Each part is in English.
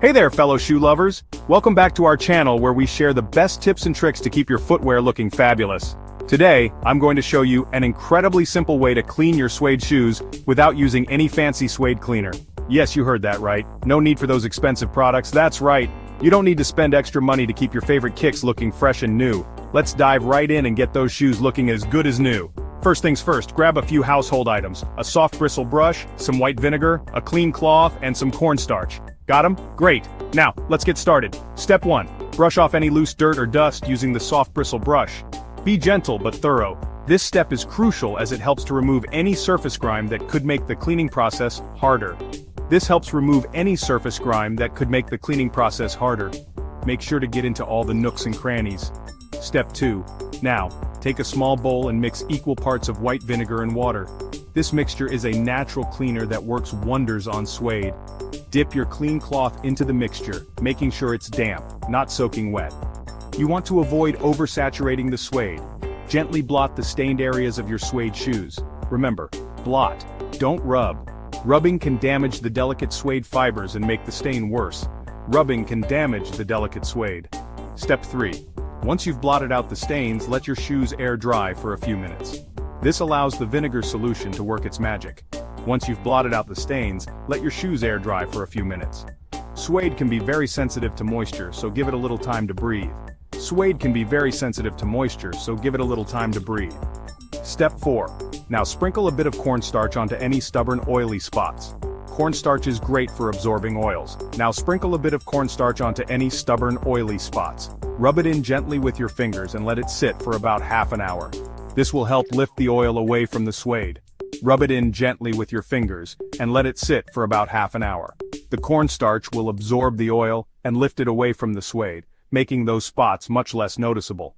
Hey there, fellow shoe lovers! Welcome back to our channel where we share the best tips and tricks to keep your footwear looking fabulous. Today, I'm going to show you an incredibly simple way to clean your suede shoes without using any fancy suede cleaner. Yes, you heard that right. No need for those expensive products, that's right. You don't need to spend extra money to keep your favorite kicks looking fresh and new. Let's dive right in and get those shoes looking as good as new. First things first, grab a few household items. A soft bristle brush, some white vinegar, a clean cloth, and some cornstarch. Got 'em? Great. Now, let's get started. Step 1. Brush off any loose dirt or dust using the soft bristle brush. Be gentle but thorough. This step is crucial as it helps to remove any surface grime that could make the cleaning process harder. Make sure to get into all the nooks and crannies. Step 2. Now, take a small bowl and mix equal parts of white vinegar and water. This mixture is a natural cleaner that works wonders on suede. Dip your clean cloth into the mixture, making sure it's damp, not soaking wet. You want to avoid oversaturating the suede. Gently blot the stained areas of your suede shoes. Remember, blot, don't rub. Rubbing can damage the delicate suede fibers and make the stain worse. Rubbing can damage the delicate suede. Step 3. Once you've blotted out the stains, let your shoes air dry for a few minutes. This allows the vinegar solution to work its magic. Once you've blotted out the stains, let your shoes air dry for a few minutes. Suede can be very sensitive to moisture, so give it a little time to breathe. Step 4. Now sprinkle a bit of cornstarch onto any stubborn oily spots. Cornstarch is great for absorbing oils. Rub it in gently with your fingers and let it sit for about half an hour. This will help lift the oil away from the suede. The cornstarch will absorb the oil and lift it away from the suede, making those spots much less noticeable.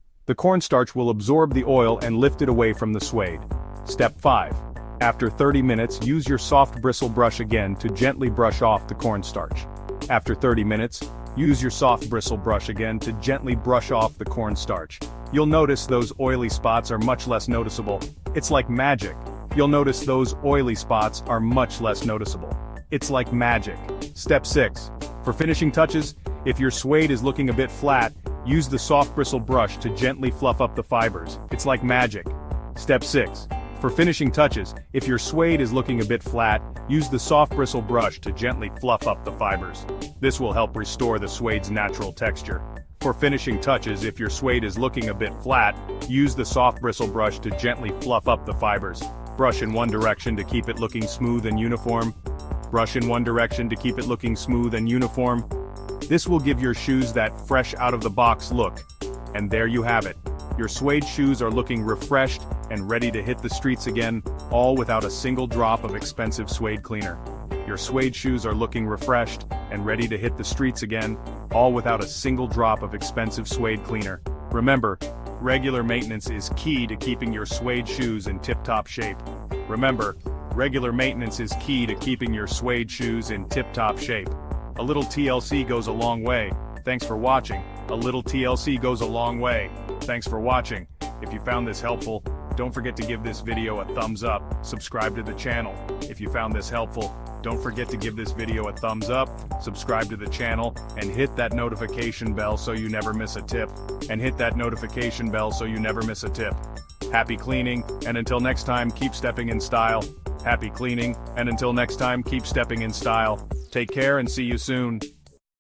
Step 5. After 30 minutes, use your soft bristle brush again to gently brush off the cornstarch. You'll notice those oily spots are much less noticeable. It's like magic. Step 6. For finishing touches, if your suede is looking a bit flat, use the soft bristle brush to gently fluff up the fibers. Step 7. For finishing touches, if your suede is looking a bit flat, use the soft bristle brush to gently fluff up the fibers. This will help restore the suede's natural texture. Brush in one direction to keep it looking smooth and uniform. This will give your shoes that fresh out-of-the-box look. And there you have it. Your suede shoes are looking refreshed and ready to hit the streets again, all without a single drop of expensive suede cleaner. Remember, regular maintenance is key to keeping your suede shoes in tip-top shape. A little TLC goes a long way. Thanks for watching. If you found this helpful, don't forget to give this video a thumbs up, subscribe to the channel, and hit that notification bell so you never miss a tip. Happy cleaning, and until next time, keep stepping in style. Take care and see you soon.